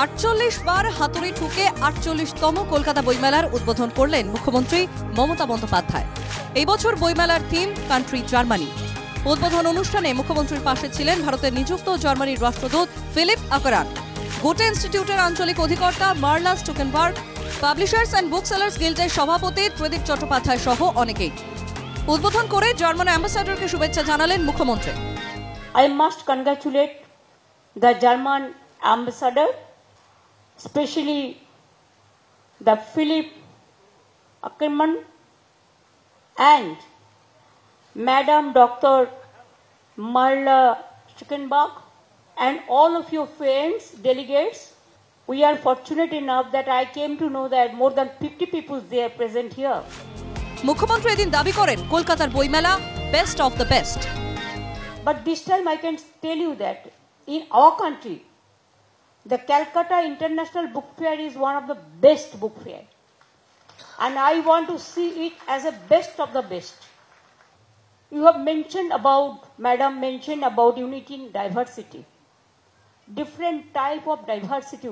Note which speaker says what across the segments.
Speaker 1: 48 বার হাতুড়ি ঠুকে 48তম কলকাতা বইমেলার উদ্বোধন করলেন মুখ্যমন্ত্রী মমতা বন্দ্যোপাধ্যায়। এই বছর বইমেলার থিম কান্ট্রি জার্মানি। উদ্বোধন অনুষ্ঠানে মুখ্যমন্ত্রীর পাশে ছিলেন ভারতের নিযুক্ত জার্মানির রাষ্ট্রদূত ফিলিপ আকারান, গোটে ইনস্টিটিউটের আঞ্চলিক অধিকর্তা মার্লা স্টুকেনবার্গ, পাবলিশার্স অ্যান্ড বুকসেলার্স গিল্ডের সভাপতি ত্রিদীপ চট্টোপাধ্যায় সহ অনেকেই। উদ্বোধন করে জার্মান অ্যাম্বাসাডরকে শুভেচ্ছা জানালেন মুখ্যমন্ত্রী।
Speaker 2: I must congratulate the German ambassador, especially the Philipp Ackermann and Madam Dr. Marla Stukenbach and all of your friends, delegates. We are fortunate enough that I came to know that more than 50 people they are present here.
Speaker 1: মুখ্যমন্ত্রী এদিন দাবি করেন কলকাতার বইমেলা best of the best.
Speaker 2: But this time I can tell you that in our country, the Calcutta International Book Fair is one of the best book fair. And I want to see it as a best of the best. You have mentioned about, Madam mentioned about unity in diversity. Different type of diversity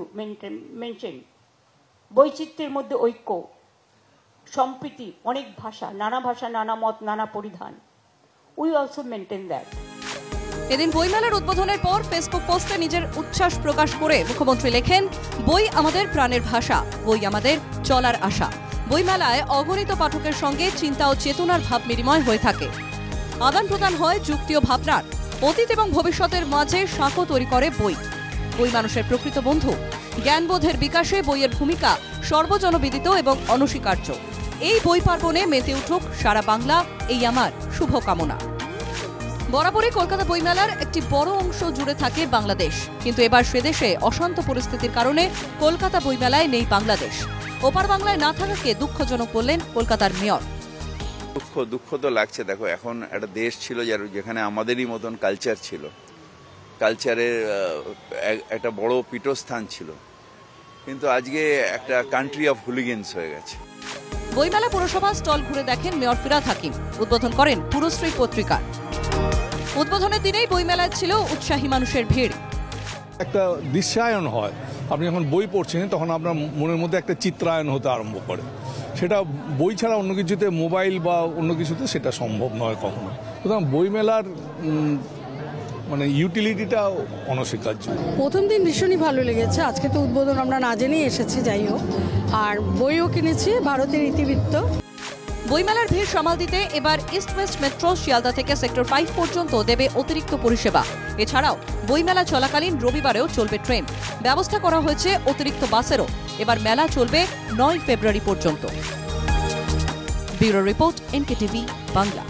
Speaker 2: mentioned. বৈচিত্র্যের মধ্যে ঐক্য, সম্প্রীতি, অনেক ভাষা, নানা মত, নানা পরিধান. We also maintain that.
Speaker 1: এদিন বইমেলার উদ্বোধনের পর ফেসবুক পোস্টে নিজের উচ্ছ্বাস প্রকাশ করে মুখ্যমন্ত্রী লেখেন, বই আমাদের প্রাণের ভাষা, বই আমাদের চলার আশা। বইমেলায় অগণিত পাঠকের সঙ্গে চিন্তা ও চেতনার ভাব বিনিময় হয়ে থাকে। আদান প্রদান হয় যুক্তি ও ভাবনার। অতীত এবং ভবিষ্যতের মাঝে সাঁকো তৈরি করে বই। বই মানুষের প্রকৃত বন্ধু। জ্ঞানবোধের বিকাশে বইয়ের ভূমিকা সর্বজনবিদিত এবং অনস্বীকার্য। এই বই পার্বণে মেতে উঠুক সারা বাংলা, এই আমার শুভকামনা। বরাবরই কলকাতা বইমেলার একটি বড় অংশ জুড়ে থাকে বাংলাদেশ, কিন্তু এবার সেদেশে অশান্ত পরিস্থিতির কারণে কলকাতা বইমেলায় নেই বাংলাদেশ। ওপার বাংলায় না থাকাকে দুঃখজনক বললেন কলকাতার মেয়র।
Speaker 3: দুঃখ তো লাগছে। দেখো, এখন একটা দেশ ছিল যেখানে আমাদেরই মতন কালচার ছিল, কালচারের একটা বড় পীঠস্থান ছিল, কিন্তু আজকে একটা কান্ট্রি অফ হুলিগেন্স হয়ে গেছে।
Speaker 1: বইমেলা পুরসভা স্টল ঘুরে দেখেন মেয়র ফিরাদ হাকিম, উদ্বোধন করেন পুরশ্রী পত্রিকা। উদ্বোধনের দিনেই বইমেলায় ছিল উৎসাহী মানুষের ভিড়।
Speaker 4: একটা দৃশ্যায়ন হয়, আপনি যখন বই পড়ছেন তখন আপনার মনের মধ্যে একটা চিত্রায়ন হতে আরম্ভ করে। সেটা বই ছাড়া অন্য কিছুতে, মোবাইল বা অন্য কিছুতে সেটা সম্ভব নয় কখনো। সুতরাং বইমেলার মানে ইউটিলিটিটা অনস্বীকার্য।
Speaker 5: প্রথম দিন ভীষণই ভালো লেগেছে। আজকে তো উদ্বোধন আমরা না জেনেই এসেছি, যাই হোক, আর বইও কিনেছি ভারতের ইতিবৃত্ত।
Speaker 1: বইমেলার ভিড় সামাল দিতে এবার ইস্ট ওয়েস্ট মেট্রো শিয়ালদা থেকে সেক্টর 5 পর্যন্ত দেবে অতিরিক্ত পরিষেবা। এছাড়াও বইমেলা চলাকালীন রবিবারেও চলবে ট্রেন। ব্যবস্থা করা হয়েছে অতিরিক্ত বাসেরও। এবার মেলা চলবে 9 ফেব্রুয়ারি পর্যন্ত। Bureau report, NKTV Bangla.